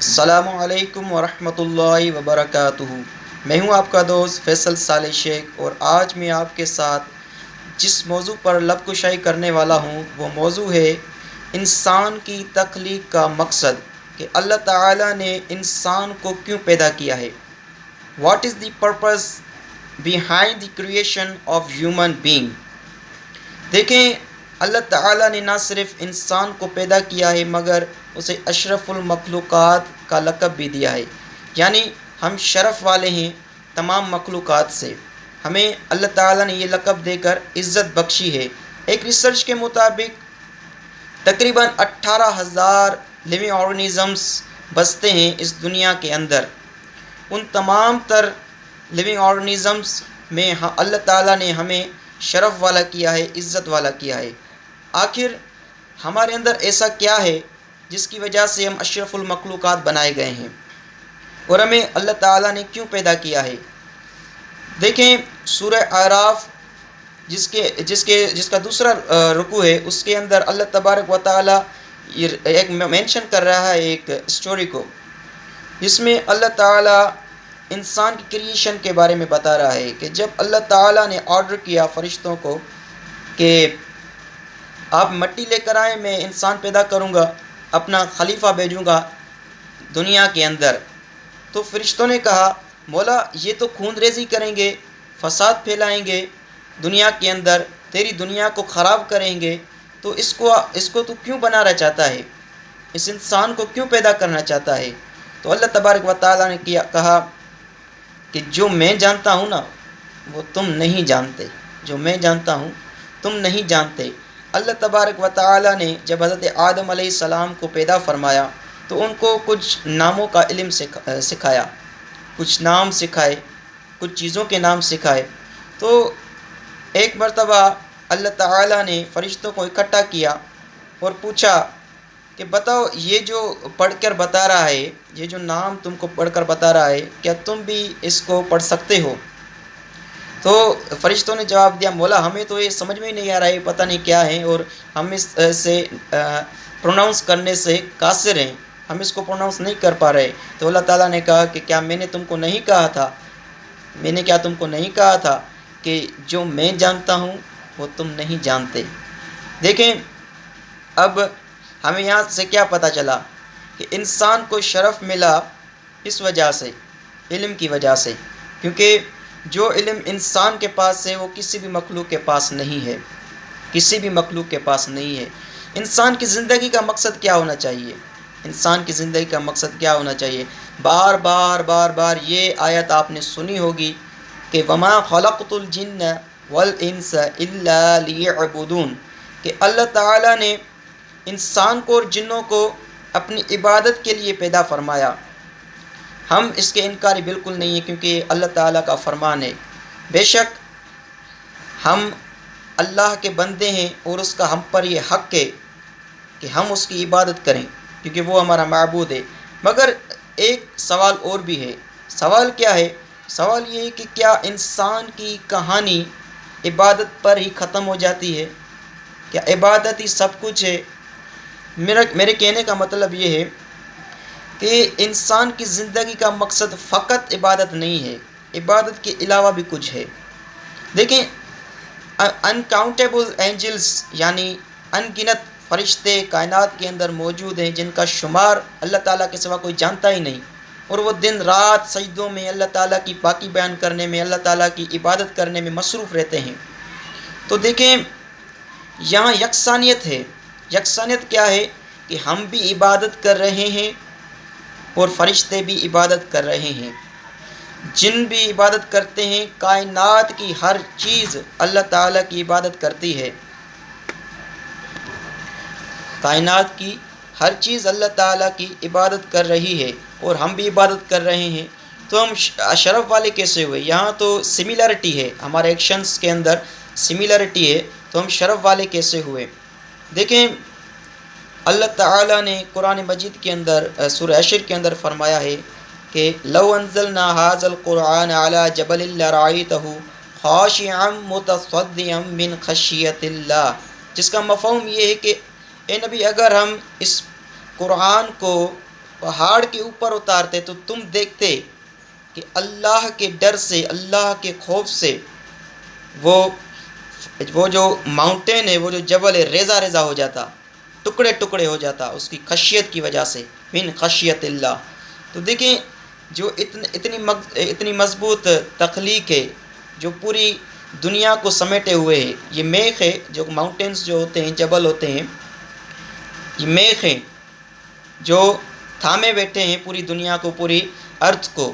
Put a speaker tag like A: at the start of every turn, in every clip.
A: السلام علیکم ورحمۃ اللہ وبرکاتہ۔ میں ہوں آپ کا دوست فیصل صالح شیخ، اور آج میں آپ کے ساتھ جس موضوع پر لب کشائی کرنے والا ہوں وہ موضوع ہے انسان کی تخلیق کا مقصد، کہ اللہ تعالیٰ نے انسان کو کیوں پیدا کیا ہے۔ What is the purpose behind the creation of human being. دیکھیں، اللہ تعالیٰ نے نہ صرف انسان کو پیدا کیا ہے مگر اسے اشرف المخلوقات کا لقب بھی دیا ہے، یعنی ہم شرف والے ہیں تمام مخلوقات سے۔ ہمیں اللہ تعالیٰ نے یہ لقب دے کر عزت بخشی ہے۔ ایک ریسرچ کے مطابق تقریباً 18,000 لیونگ آرگنزمس بستے ہیں اس دنیا کے اندر۔ ان تمام تر لیونگ آرگنزمس میں اللہ تعالیٰ نے ہمیں شرف والا کیا ہے، عزت والا کیا ہے۔ آخر ہمارے اندر ایسا کیا ہے جس کی وجہ سے ہم اشرف المخلوقات بنائے گئے ہیں، اور ہمیں اللہ تعالیٰ نے کیوں پیدا کیا ہے۔ دیکھیں، سورہ اعراف جس کا دوسرا رکوع ہے، اس کے اندر اللہ تبارک و تعالیٰ ایک مینشن کر رہا ہے ایک اسٹوری کو، جس میں اللہ تعالیٰ انسان کی کریشن کے بارے میں بتا رہا ہے کہ جب اللہ تعالیٰ نے آرڈر کیا فرشتوں کو کہ آپ مٹی لے کر آئیں، میں انسان پیدا کروں گا، اپنا خلیفہ بھیجوں گا دنیا کے اندر، تو فرشتوں نے کہا مولا یہ تو خون ریزی کریں گے، فساد پھیلائیں گے دنیا کے اندر، تیری دنیا کو خراب کریں گے، تو اس کو تو کیوں بنانا چاہتا ہے، اس انسان کو کیوں پیدا کرنا چاہتا ہے۔ تو اللہ تبارک و تعالیٰ نے کہا کہ جو میں جانتا ہوں نا وہ تم نہیں جانتے، جو میں جانتا ہوں تم نہیں جانتے۔ اللہ تبارک و تعالیٰ نے جب حضرت آدم علیہ السلام کو پیدا فرمایا تو ان کو کچھ ناموں کا علم سکھایا، کچھ نام سکھائے، کچھ چیزوں کے نام سکھائے۔ تو ایک مرتبہ اللہ تعالیٰ نے فرشتوں کو اکٹھا کیا اور پوچھا کہ بتاؤ یہ جو پڑھ کر بتا رہا ہے، یہ جو نام تم کو پڑھ کر بتا رہا ہے، کیا تم بھی اس کو پڑھ سکتے ہو؟ تو فرشتوں نے جواب دیا مولا ہمیں تو یہ سمجھ میں نہیں آ رہا ہے، پتہ نہیں کیا ہے، اور ہم اس سے پروناؤنس کرنے سے قاصر ہیں، ہم اس کو پروناؤنس نہیں کر پا رہے۔ تو اللہ تعالیٰ نے کہا کہ کیا میں نے تم کو نہیں کہا تھا کہ جو میں جانتا ہوں وہ تم نہیں جانتے۔ دیکھیں، اب ہمیں یہاں سے کیا پتہ چلا کہ انسان کو شرف ملا اس وجہ سے، علم کی وجہ سے، کیونکہ جو علم انسان کے پاس ہے وہ کسی بھی مخلوق کے پاس نہیں ہے، کسی بھی مخلوق کے پاس نہیں ہے۔ انسان کی زندگی کا مقصد کیا ہونا چاہیے؟ انسان کی زندگی کا مقصد کیا ہونا چاہیے؟ بار بار یہ آیت آپ نے سنی ہوگی کہ وما خلقت الجن والانس الا لیعبدون، کہ اللہ تعالیٰ نے انسان کو اور جنوں کو اپنی عبادت کے لیے پیدا فرمایا۔ ہم اس کے انکاری بالکل نہیں ہیں، کیونکہ اللہ تعالیٰ کا فرمان ہے۔ بے شک ہم اللہ کے بندے ہیں اور اس کا ہم پر یہ حق ہے کہ ہم اس کی عبادت کریں، کیونکہ وہ ہمارا معبود ہے۔ مگر ایک سوال اور بھی ہے۔ سوال کیا ہے؟ سوال یہ ہے کہ کیا انسان کی کہانی عبادت پر ہی ختم ہو جاتی ہے؟ کیا عبادت ہی سب کچھ ہے؟ میرے کہنے کا مطلب یہ ہے کہ انسان کی زندگی کا مقصد فقط عبادت نہیں ہے، عبادت کے علاوہ بھی کچھ ہے۔ دیکھیں، انکاؤنٹیبل اینجلس یعنی ان گنت فرشتے کائنات کے اندر موجود ہیں جن کا شمار اللہ تعالیٰ کے سوا کوئی جانتا ہی نہیں، اور وہ دن رات سجدوں میں اللہ تعالیٰ کی پاکی بیان کرنے میں، اللہ تعالیٰ کی عبادت کرنے میں مصروف رہتے ہیں۔ تو دیکھیں، یہاں یکسانیت ہے۔ یکسانیت کیا ہے؟ کہ ہم بھی عبادت کر رہے ہیں اور فرشتے بھی عبادت کر رہے ہیں، جن بھی عبادت کرتے ہیں، کائنات کی ہر چیز اللہ تعالیٰ کی عبادت کرتی ہے، کائنات کی ہر چیز اللہ تعالیٰ کی عبادت کر رہی ہے، اور ہم بھی عبادت کر رہے ہیں۔ تو ہم شرف والے کیسے ہوئے؟ یہاں تو سملیرٹی ہے، ہمارے ایکشنز کے اندر سملیرٹی ہے، تو ہم شرف والے کیسے ہوئے؟ دیکھیں، اللہ تعالیٰ نے قرآن مجید کے اندر سورہ حشر کے اندر فرمایا ہے کہ لو انزلنا هذا القرآن على جبل لرأيته خاشعا متصدعا من خشیۃ اللہ، جس کا مفہوم یہ ہے کہ اے نبی اگر ہم اس قرآن کو پہاڑ کے اوپر اتارتے تو تم دیکھتے کہ اللہ کے ڈر سے، اللہ کے خوف سے وہ جو ماؤنٹین ہے، وہ جو جبل ہے، ریزہ ریزہ ہو جاتا، ٹکڑے ٹکڑے ہو جاتا اس کی خشیت کی وجہ سے، من خشیت اللہ۔ تو دیکھیں جو اتنی مضبوط تخلیق ہے، جو پوری دنیا کو سمیٹے ہوئے ہے، یہ میخ ہے، جو ماؤنٹینز جو ہوتے ہیں، جبل ہوتے ہیں، یہ میخ ہیں جو تھامے بیٹھے ہیں پوری دنیا کو، پوری ارتھ کو،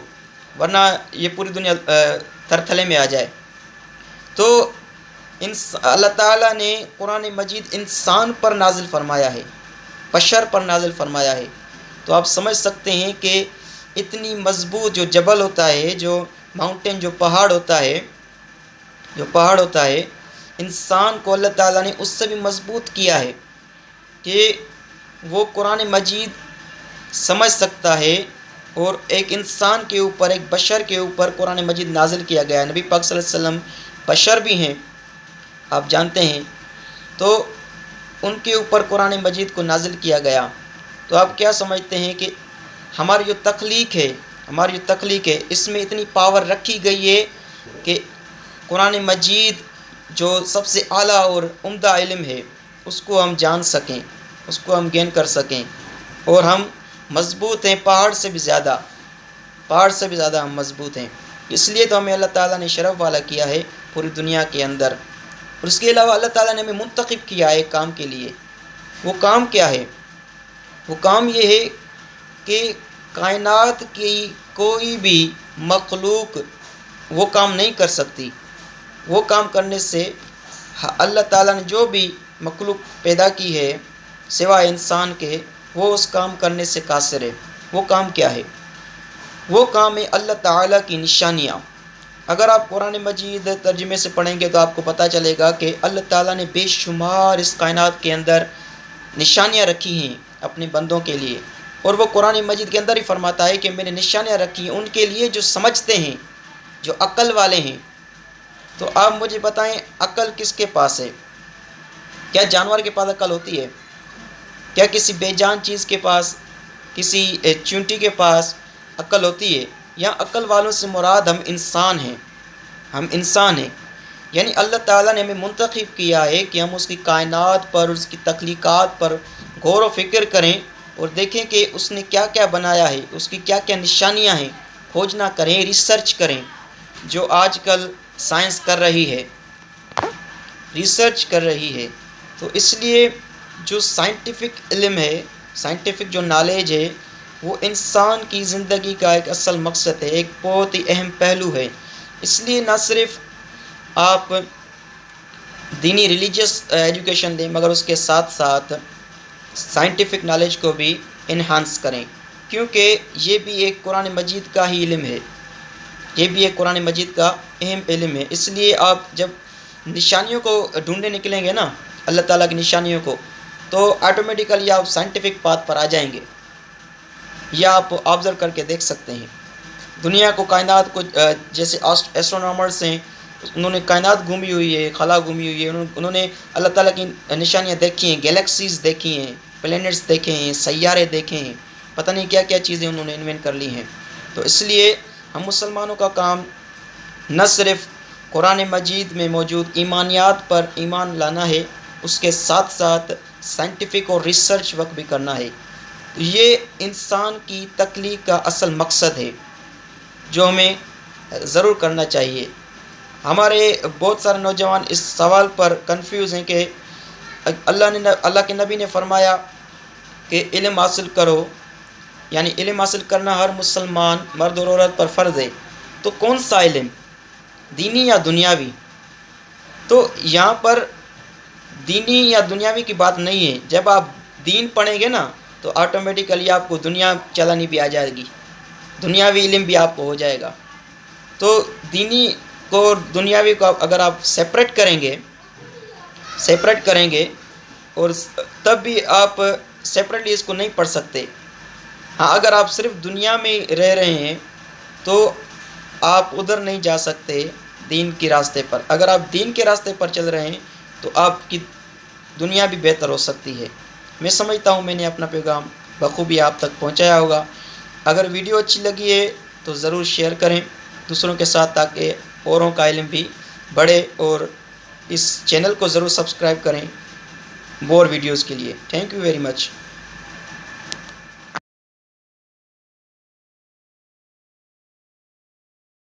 A: ورنہ یہ پوری دنیا تھرتھلے میں آ جائے۔ تو اللہ تعالیٰ نے قرآن مجید انسان پر نازل فرمایا ہے، بشر پر نازل فرمایا ہے۔ تو آپ سمجھ سکتے ہیں کہ اتنی مضبوط جو جبل ہوتا ہے، جو ماؤنٹین، جو پہاڑ ہوتا ہے، انسان کو اللہ تعالیٰ نے اس سے بھی مضبوط کیا ہے کہ وہ قرآن مجید سمجھ سکتا ہے، اور ایک انسان کے اوپر، ایک بشر کے اوپر قرآن مجید نازل کیا گیا ہے۔ نبی پاک صلی اللہ علیہ وسلم بشر بھی ہیں، آپ جانتے ہیں، تو ان کے اوپر قرآن مجید کو نازل کیا گیا۔ تو آپ کیا سمجھتے ہیں کہ ہماری جو تخلیق ہے اس میں اتنی پاور رکھی گئی ہے کہ قرآن مجید جو سب سے اعلیٰ اور عمدہ علم ہے اس کو ہم جان سکیں، اس کو ہم گین کر سکیں، اور ہم مضبوط ہیں، پہاڑ سے بھی زیادہ ہم مضبوط ہیں۔ اس لیے تو ہمیں اللہ تعالیٰ نے شرف والا کیا ہے پوری دنیا کے اندر۔ اور اس کے علاوہ اللہ تعالیٰ نے ہمیں منتخب کیا ہے ایک کام کے لیے۔ وہ کام کیا ہے؟ وہ کام یہ ہے کہ کائنات کی کوئی بھی مخلوق وہ کام نہیں کر سکتی۔ وہ کام کرنے سے اللہ تعالیٰ نے جو بھی مخلوق پیدا کی ہے سوائے انسان کے، وہ اس کام کرنے سے قاصر ہے۔ وہ کام کیا ہے؟ وہ کام ہے اللہ تعالیٰ کی نشانیاں۔ اگر آپ قرآن مجید ترجمے سے پڑھیں گے تو آپ کو پتہ چلے گا کہ اللہ تعالیٰ نے بے شمار اس کائنات کے اندر نشانیاں رکھی ہیں اپنے بندوں کے لیے، اور وہ قرآن مجید کے اندر ہی فرماتا ہے کہ میں نے نشانیاں رکھی ہیں ان کے لیے جو سمجھتے ہیں، جو عقل والے ہیں۔ تو آپ مجھے بتائیں عقل کس کے پاس ہے؟ کیا جانور کے پاس عقل ہوتی ہے؟ کیا کسی بے جان چیز کے پاس، کسی چونٹی کے پاس عقل ہوتی ہے؟ یا عقل والوں سے مراد ہم انسان ہیں۔ یعنی اللہ تعالیٰ نے ہمیں منتخب کیا ہے کہ ہم اس کی کائنات پر، اس کی تخلیقات پر غور و فکر کریں اور دیکھیں کہ اس نے کیا کیا بنایا ہے، اس کی کیا کیا نشانیاں ہیں، کھوجنا کریں، ریسرچ کریں، جو آج کل سائنس کر رہی ہے، ریسرچ کر رہی ہے۔ تو اس لیے جو سائنٹیفک علم ہے، سائنٹیفک جو نالج ہے، وہ انسان کی زندگی کا ایک اصل مقصد ہے، ایک بہت ہی اہم پہلو ہے۔ اس لیے نہ صرف آپ دینی ریلیجیس ایجوکیشن دیں، مگر اس کے ساتھ ساتھ سائنٹیفک نالج کو بھی انہانس کریں، کیونکہ یہ بھی ایک قرآن مجید کا ہی علم ہے، یہ بھی ایک قرآن مجید کا اہم علم ہے۔ اس لیے آپ جب نشانیوں کو ڈھونڈنے نکلیں گے نا، اللہ تعالیٰ کی نشانیوں کو، تو آٹومیٹیکلی آپ سائنٹیفک پاتھ پر آ جائیں گے۔ یا آپ آبزرو کر کے دیکھ سکتے ہیں دنیا کو، کائنات کو، جیسے ایسٹرونامرس ہیں، انہوں نے کائنات گھومی ہوئی ہے، خلا گھومی ہوئی ہے، انہوں نے اللہ تعالیٰ کی نشانیاں دیکھی ہیں، گیلیکسیز دیکھی ہیں، پلینٹس دیکھے ہیں، سیارے دیکھے ہیں، پتہ نہیں کیا کیا چیزیں انہوں نے انوینٹ کر لی ہیں۔ تو اس لیے ہم مسلمانوں کا کام نہ صرف قرآن مجید میں موجود ایمانیات پر ایمان لانا ہے، اس کے ساتھ ساتھ سائنٹیفک اور ریسرچ ورک بھی کرنا ہے۔ یہ انسان کی تخلیق کا اصل مقصد ہے جو ہمیں ضرور کرنا چاہیے۔ ہمارے بہت سارے نوجوان اس سوال پر کنفیوز ہیں کہ اللہ کے نبی نے فرمایا کہ علم حاصل کرو، یعنی علم حاصل کرنا ہر مسلمان مرد اور عورت پر فرض ہے۔ تو کون سا علم، دینی یا دنیاوی؟ تو یہاں پر دینی یا دنیاوی کی بات نہیں ہے۔ جب آپ دین پڑھیں گے نا تو آٹومیٹیکلی آپ کو دنیا چلانی بھی آ جائے گی، دنیاوی علم بھی آپ کو ہو جائے گا۔ تو دینی کو اور دنیاوی کو اگر آپ سیپریٹ کریں گے اور تب بھی آپ سیپریٹلی اس کو نہیں پڑھ سکتے۔ ہاں، اگر آپ صرف دنیا میں رہ رہے ہیں تو آپ ادھر نہیں جا سکتے دین کے راستے پر۔ اگر آپ دین کے راستے پر چل رہے ہیں تو آپ کی دنیا بھی بہتر ہو سکتی ہے۔ میں سمجھتا ہوں میں نے اپنا پیغام بخوبی آپ تک پہنچایا ہوگا۔ اگر ویڈیو اچھی لگی ہے تو ضرور شیئر کریں دوسروں کے ساتھ، تاکہ اوروں کا علم بھی بڑھے، اور اس چینل کو ضرور سبسکرائب کریں مور ویڈیوز کے لیے۔ Thank you very much.